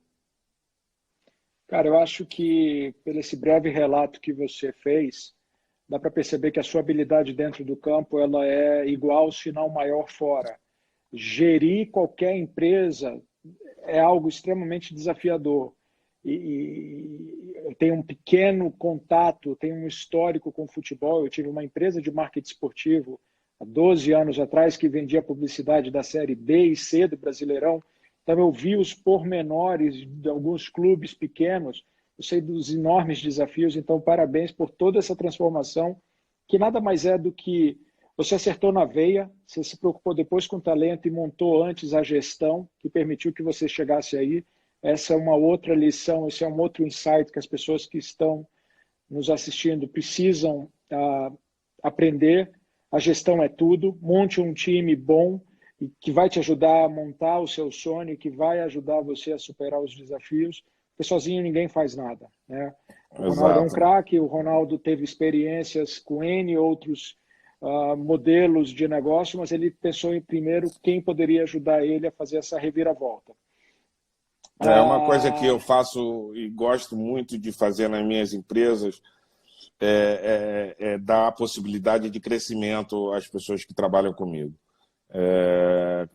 Speaker 2: Cara, eu acho que, pelo esse breve relato que você fez, dá para perceber que a sua habilidade dentro do campo ela é igual, se não maior, fora. Gerir qualquer empresa é algo extremamente desafiador. Eu tenho um pequeno contato, tenho um histórico com futebol. Eu tive uma empresa de marketing esportivo há 12 anos atrás que vendia publicidade da Série B e C do Brasileirão. Então eu vi os pormenores de alguns clubes pequenos, eu sei dos enormes desafios. Então parabéns por toda essa transformação, que nada mais é do que você acertou na veia, você se preocupou depois com o talento e montou antes a gestão que permitiu que você chegasse aí. Essa é uma outra lição, esse é um outro insight que as pessoas que estão nos assistindo precisam aprender. A gestão é tudo. Monte um time bom e que vai te ajudar a montar o seu sonho, que vai ajudar você a superar os desafios, porque sozinho ninguém faz nada, né? O Ronaldo é um craque, o Ronaldo teve experiências com N outros modelos de negócio, mas ele pensou em primeiro quem poderia ajudar ele a fazer essa reviravolta.
Speaker 3: É uma coisa que eu faço e gosto muito de fazer nas minhas empresas, dar a possibilidade de crescimento às pessoas que trabalham comigo.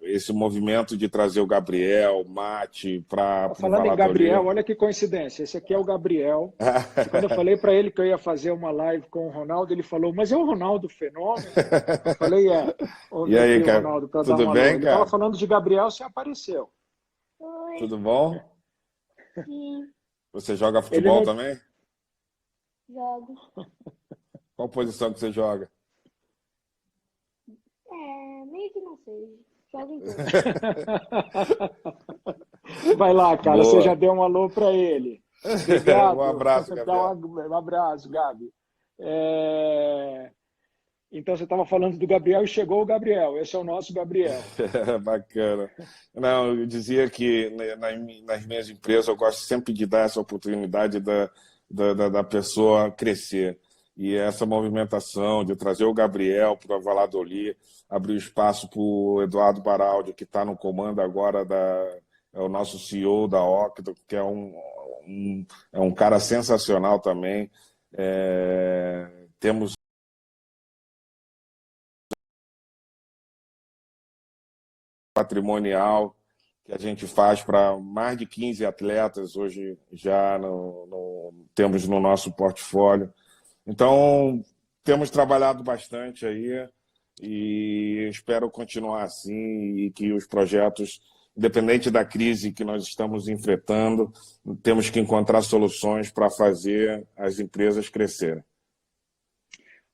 Speaker 3: Esse movimento de trazer o Gabriel, Mate, para
Speaker 2: falando em Gabriel, olha que coincidência, esse aqui é o Gabriel. E quando eu falei para ele que eu ia fazer uma live com o Ronaldo, ele falou, mas é o Ronaldo Fenômeno? Eu falei,
Speaker 3: E aí, cara,
Speaker 2: Ronaldo,
Speaker 3: tudo bem,
Speaker 2: ele
Speaker 3: cara?
Speaker 2: estava falando de Gabriel, você apareceu.
Speaker 1: Oi.
Speaker 3: Tudo bom?
Speaker 1: Sim,
Speaker 3: Você joga futebol
Speaker 2: não...
Speaker 3: também?
Speaker 1: jogo.
Speaker 3: Qual posição que você joga?
Speaker 1: Meio que não sei. Jogo em todos.
Speaker 2: Vai lá, cara,
Speaker 3: Boa.
Speaker 2: você já deu um alô para ele. Obrigado.
Speaker 3: Um abraço, Gabriel.
Speaker 2: Um abraço, Gabi. Então você estava falando do Gabriel e chegou o Gabriel. Esse é o nosso Gabriel.
Speaker 3: Bacana. Não, eu dizia que nas minhas empresas eu gosto sempre de dar essa oportunidade da pessoa crescer. E essa movimentação de trazer o Gabriel para o Valladolid, abrir espaço para o Eduardo Baraldi, que está no comando agora, é o nosso CEO da Octo, que é um cara sensacional também. Temos patrimonial que a gente faz para mais de 15 atletas, hoje já temos no nosso portfólio. Então, temos trabalhado bastante aí e espero continuar assim e que os projetos, independente da crise que nós estamos enfrentando, temos que encontrar soluções para fazer as empresas crescerem.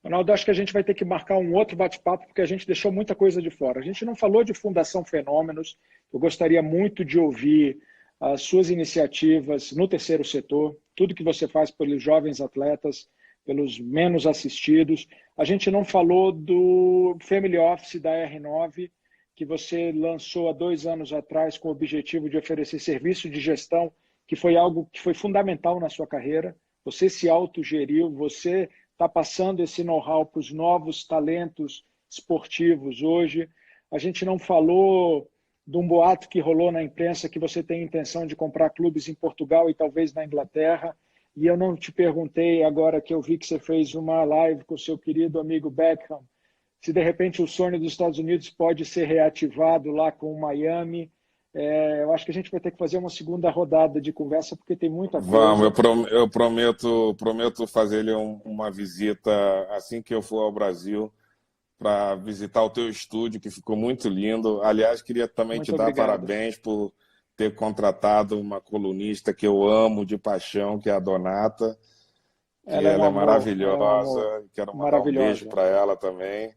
Speaker 2: Ronaldo, acho que a gente vai ter que marcar um outro bate-papo, porque a gente deixou muita coisa de fora. A gente não falou de Fundação Fenômenos. Eu gostaria muito de ouvir as suas iniciativas no terceiro setor, tudo que você faz pelos jovens atletas, pelos menos assistidos. A gente não falou do Family Office da R9, que você lançou há 2 anos atrás com o objetivo de oferecer serviço de gestão, que foi algo que foi fundamental na sua carreira. Você se autogeriu, você está passando esse know-how para os novos talentos esportivos hoje. A gente não falou de um boato que rolou na imprensa que você tem intenção de comprar clubes em Portugal e talvez na Inglaterra. E eu não te perguntei, agora que eu vi que você fez uma live com o seu querido amigo Beckham, se de repente o sonho dos Estados Unidos pode ser reativado lá com o Miami. Eu acho que a gente vai ter que fazer uma segunda rodada de conversa, porque tem muita coisa.
Speaker 3: Vamos, eu prometo fazer-lhe uma visita assim que eu for ao Brasil, para visitar o teu estúdio, que ficou muito lindo. Aliás, queria também
Speaker 2: Muito
Speaker 3: te dar
Speaker 2: obrigado.
Speaker 3: parabéns por ter contratado uma colunista que eu amo de paixão, que é a Donata, que
Speaker 2: Ela é um
Speaker 3: ela é
Speaker 2: amor, ela é um amor.
Speaker 3: maravilhosa. Quero mandar um beijo
Speaker 2: Maravilhosa.
Speaker 3: para ela também,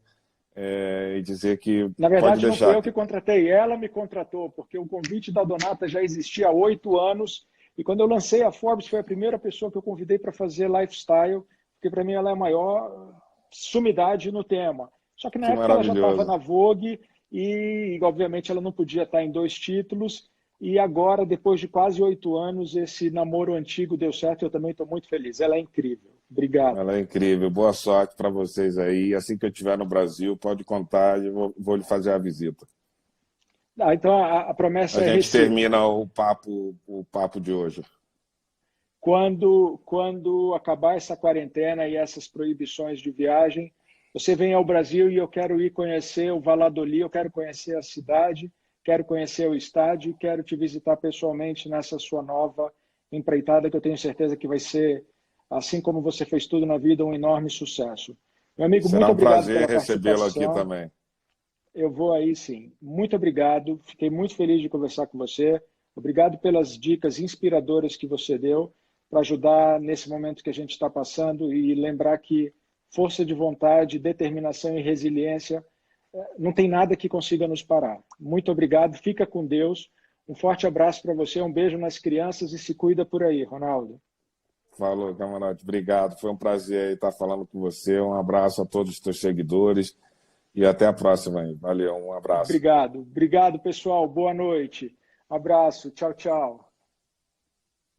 Speaker 3: e dizer que
Speaker 2: Na
Speaker 3: pode
Speaker 2: verdade, não fui
Speaker 3: deixar.
Speaker 2: eu que contratei, ela me contratou, porque o convite da Donata já existia há 8 anos, e quando eu lancei a Forbes, foi a primeira pessoa que eu convidei para fazer lifestyle, porque para mim ela é a maior sumidade no tema. Só que na
Speaker 3: Que
Speaker 2: época ela já estava
Speaker 3: maravilhoso.
Speaker 2: na Vogue, e obviamente ela não podia estar em 2 títulos, e agora, depois de quase 8 anos, esse namoro antigo deu certo, e eu também estou muito feliz. Ela é incrível. Obrigado.
Speaker 3: Ela é incrível. Boa sorte para vocês aí. Assim que eu estiver no Brasil, pode contar, eu vou lhe fazer a visita.
Speaker 2: Então a
Speaker 3: A
Speaker 2: promessa é
Speaker 3: gente
Speaker 2: recíproca.
Speaker 3: termina o papo de hoje.
Speaker 2: Quando acabar essa quarentena e essas proibições de viagem, você vem ao Brasil e eu quero ir conhecer o Valladolid, eu quero conhecer a cidade, quero conhecer o estádio, quero te visitar pessoalmente nessa sua nova empreitada, que eu tenho certeza que vai ser, assim como você fez tudo na vida, um enorme sucesso. Meu amigo,
Speaker 3: Será
Speaker 2: muito
Speaker 3: um
Speaker 2: obrigado
Speaker 3: prazer
Speaker 2: pela
Speaker 3: recebê-lo aqui
Speaker 2: participação.
Speaker 3: também.
Speaker 2: Eu vou aí sim. Muito obrigado. Fiquei muito feliz de conversar com você. Obrigado pelas dicas inspiradoras que você deu para ajudar nesse momento que a gente está passando e lembrar que força de vontade, determinação e resiliência, não tem nada que consiga nos parar. Muito obrigado. Fica com Deus. Um forte abraço para você. Um beijo nas crianças e se cuida por aí, Ronaldo.
Speaker 3: Falou, camarada. Obrigado. Foi um prazer aí estar falando com você. Um abraço a todos os teus seguidores. E até a próxima aí. Valeu, um abraço.
Speaker 2: Obrigado. Obrigado, pessoal. Boa noite. Abraço. Tchau, tchau.